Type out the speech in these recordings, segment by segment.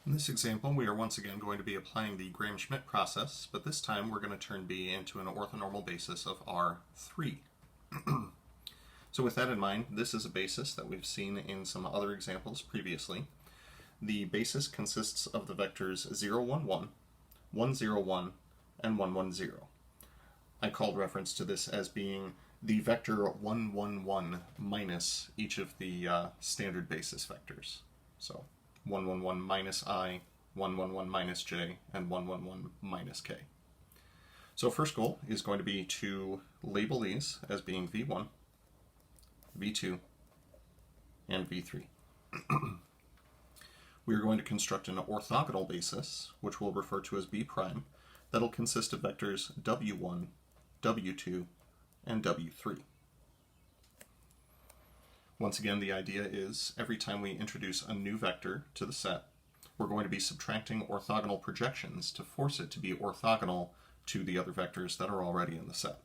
In this example, we are once again going to be applying the Schmidt process, but this time we're going to turn B into an orthonormal basis of R3. So with that in mind, this is a basis that we've seen in some other examples previously. The basis consists of the vectors 0, 1, 1, 1, 0, 1, and 1, 1, 0. I called reference to this as being the vector 1, 1, 1 minus each of the standard basis vectors. So 1, 1, 1 minus I, 1, 1, 1 minus j, and 1, 1, 1 minus k. So first goal is going to be to label these as being V1, V2, and V3. We are going to construct an orthogonal basis, which we'll refer to as B prime, that'll consist of vectors W1, W2, and W3. Once again, the idea is every time we introduce a new vector to the set, we're going to be subtracting orthogonal projections to force it to be orthogonal to the other vectors that are already in the set.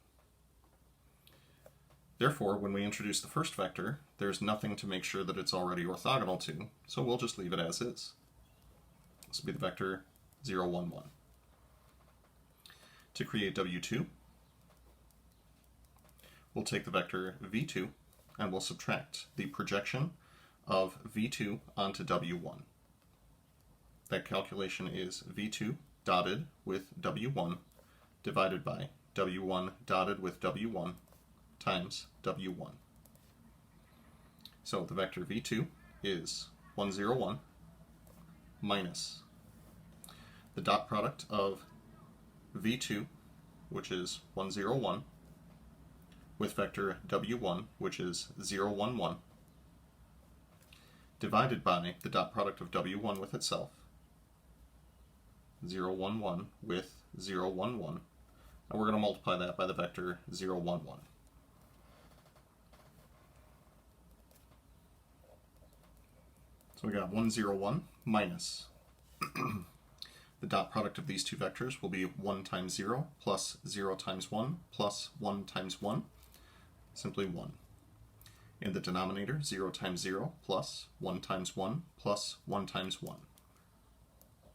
Therefore, when we introduce the first vector, there's nothing to make sure that it's already orthogonal to, so we'll just leave it as is. This will be the vector 0, 1, 1. To create W2, we'll take the vector V2 and we'll subtract the projection of V2 onto W1. That calculation is V2 dotted with W1 divided by W1 dotted with W1 times W1. So the vector V2 is 1, 0, 1 minus the dot product of V2, which is 1, 0, 1, with vector W1, which is 0, 1, 1, divided by the dot product of W1 with itself, 0, 1, 1 with 0, 1, 1, and we're going to multiply that by the vector 0, 1, 1. So we got 1, 0, 1 minus the dot product of these two vectors will be 1 times 0 plus 0 times 1 plus 1 times 1, simply 1. In the denominator, 0 times 0 plus 1 times 1 plus 1 times 1.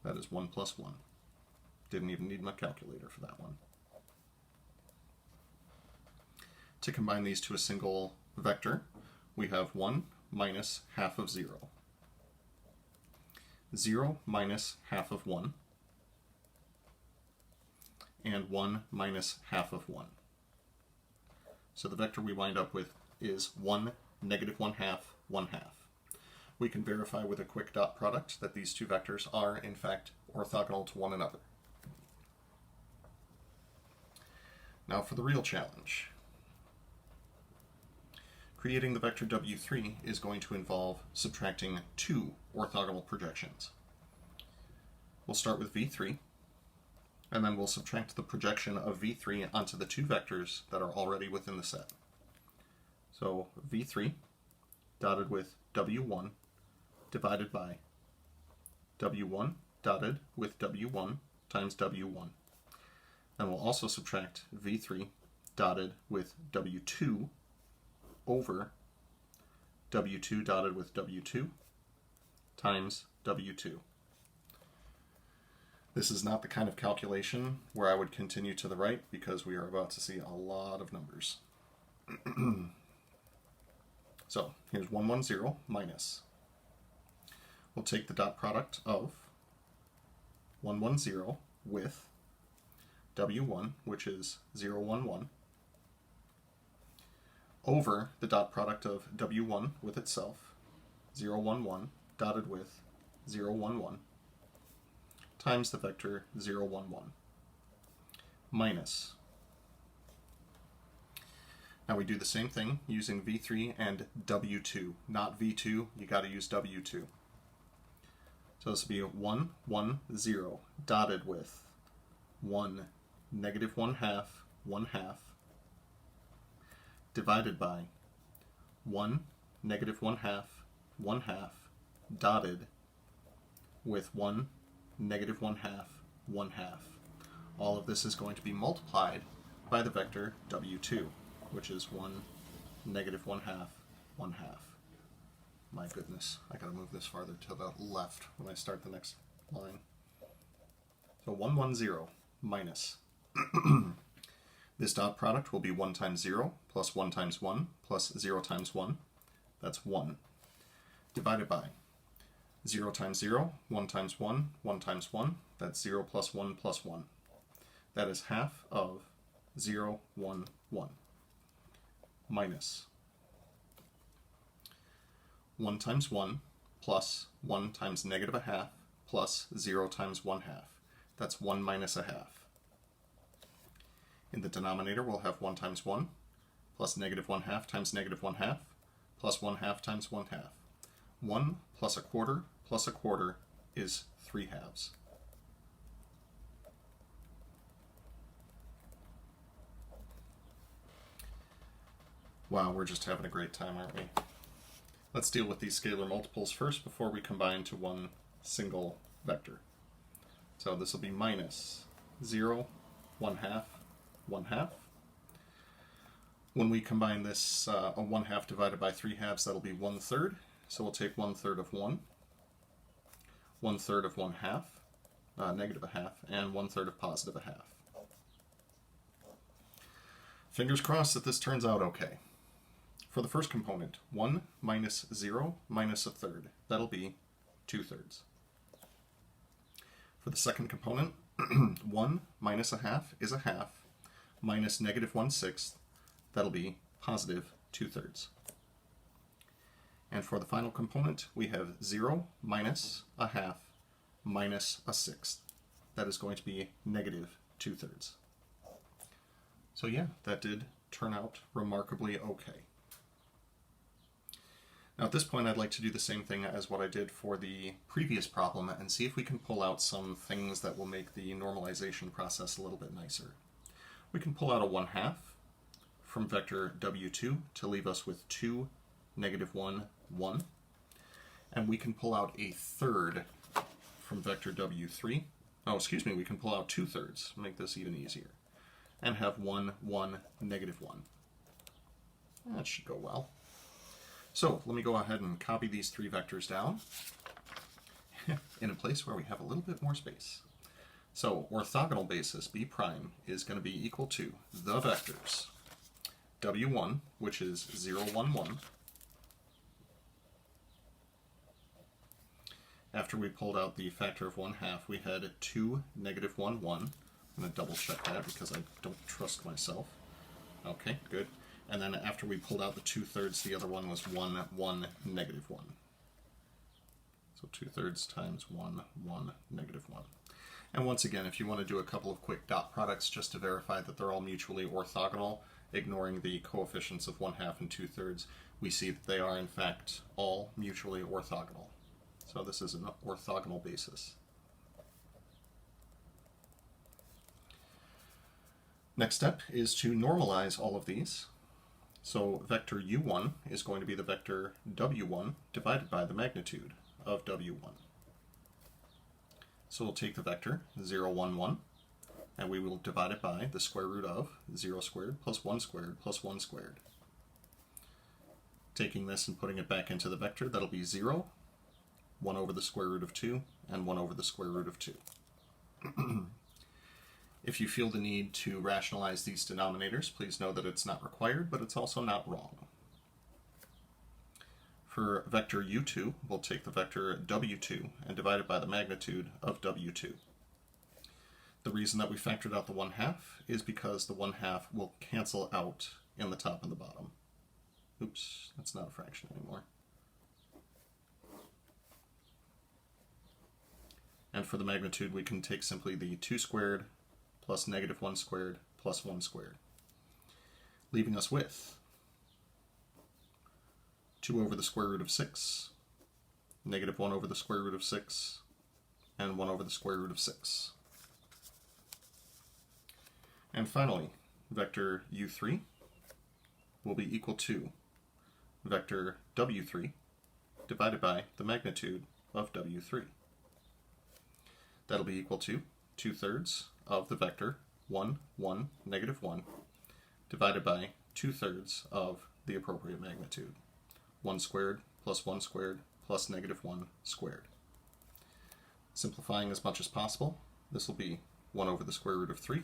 That is 1 plus 1. Didn't even need my calculator for that one. To combine these to a single vector, we have 1 minus half of 0. 0 minus half of 1, and 1 minus half of 1. So the vector we wind up with is 1, negative 1 half, 1 half. We can verify with a quick dot product that these two vectors are, in fact, orthogonal to one another. Now for the real challenge. Creating the vector W3 is going to involve subtracting two orthogonal projections. We'll start with V3, and then we'll subtract the projection of V3 onto the two vectors that are already within the set. So V3 dotted with W1 divided by W1 dotted with W1 times W1. Then we'll also subtract V3 dotted with W2 over W2 dotted with W2 times W2. This is not the kind of calculation where I would continue to the right because we are about to see a lot of numbers. So here's 1, 1, 0 minus. We'll take the dot product of 1, 1, 0 with W1, which is 0, 1, 1, over the dot product of W1 with itself, 0, 1, 1, dotted with 0, 1, 1, times the vector 0, 1, 1, minus. Now we do the same thing using V3 and W2, not V2, you got to use W2. So this will be 1, 1, 0, dotted with 1, negative 1 half, 1 half, divided by 1, negative 1 half, 1 half, dotted with 1, negative 1 half, 1 half. All of this is going to be multiplied by the vector W2, which is 1, negative 1 half, 1 half. My goodness, I gotta move this farther to the left when I start the next line. So 1, 1, 0 minus. This dot product will be 1 times 0 plus 1 times 1 plus 0 times 1. That's 1. Divided by 0 times 0, 1 times 1, 1 times 1. That's 0 plus 1 plus 1. That is half of 0, 1, 1. Minus 1 times 1 plus 1 times negative a half plus 0 times 1 half. That's 1 minus a half. In the denominator, we'll have 1 times 1 plus negative 1 half times negative 1 half plus 1 half times 1 half. 1 plus a quarter is 3 halves. Wow, we're just having a great time, aren't we? Let's deal with these scalar multiples first before we combine to one single vector. So this will be minus 0, 1 half, 1 half. When we combine this, a 1 half divided by 3 halves, that'll be 1/3. So we'll take 1/3 of 1, 1/3 of 1 half, negative a half, and 1/3 of positive a half. Fingers crossed that this turns out okay. For the first component, 1 minus 0 minus 1/3. That'll be 2/3. For the second component, 1 minus a half is a half, minus negative 1/6. That'll be positive 2/3. And for the final component, we have 0 minus a half minus a sixth. That is going to be negative 2/3. So yeah, that did turn out remarkably okay. Now at this point, I'd like to do the same thing as what I did for the previous problem and see if we can pull out some things that will make the normalization process a little bit nicer. We can pull out a 1 half from vector W2 to leave us with 2, negative 1, 1. And we can pull out a third from vector W3. Oh, excuse me, we can pull out 2/3, make this even easier. And have 1, 1, negative 1. That should go well. So let me go ahead and copy these 3 vectors down in a place where we have a little bit more space. So orthogonal basis B prime is going to be equal to the vectors W1, which is 0, 1, 1. After we pulled out the factor of 1 half, we had 2, negative 1, 1. I'm going to double check that because I don't trust myself. Okay, good. And then after we pulled out the 2/3, the other one was 1, 1, negative 1. So 2/3 times 1, 1, negative 1. And once again, if you want to do a couple of quick dot products just to verify that they're all mutually orthogonal, ignoring the coefficients of 1 half and 2/3, we see that they are in fact all mutually orthogonal. So this is an orthogonal basis. Next step is to normalize all of these. So vector u1 is going to be the vector w1 divided by the magnitude of w1. So we'll take the vector 0, 1, 1, and we will divide it by the square root of 0 squared plus 1 squared plus 1 squared. Taking this and putting it back into the vector, that'll be 0, 1 over the square root of 2, and 1 over the square root of 2. If you feel the need to rationalize these denominators, please know that it's not required, but it's also not wrong. For vector u2, we'll take the vector w2 and divide it by the magnitude of w2. The reason that we factored out the 1 half is because the 1 half will cancel out in the top and the bottom. Oops, that's not a fraction anymore. And for the magnitude, we can take simply the 2 squared plus negative 1 squared plus 1 squared, leaving us with 2 over the square root of 6, negative 1 over the square root of 6, and 1 over the square root of 6. And finally, vector u3 will be equal to vector w3 divided by the magnitude of w3. That'll be equal to 2/3 of the vector 1, 1, negative 1 divided by 2/3 of the appropriate magnitude. 1 squared plus 1 squared plus negative 1 squared. Simplifying as much as possible, this will be 1 over the square root of 3,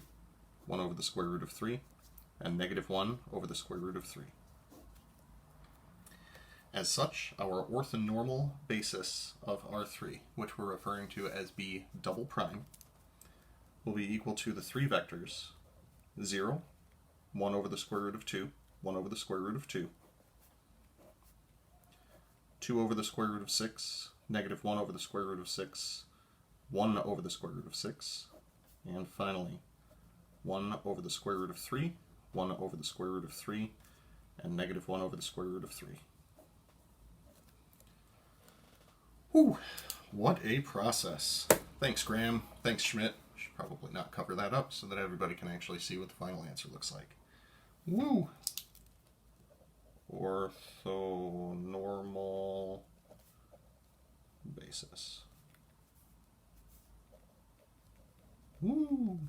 1 over the square root of 3, and negative 1 over the square root of 3. As such, our orthonormal basis of R3, which we're referring to as B double prime, will be equal to the three vectors 0, 1 over the square root of 2, 1 over the square root of 2, 2 over the square root of 6, negative 1 over the square root of 6, 1 over the square root of 6, and finally 1 over the square root of 3, 1 over the square root of 3, and negative 1 over the square root of 3. Whew, what a process. Thanks, Graham. Thanks, Schmidt. Should probably not cover that up so that everybody can actually see what the final answer looks like. Woo! Orthonormal basis. Woo!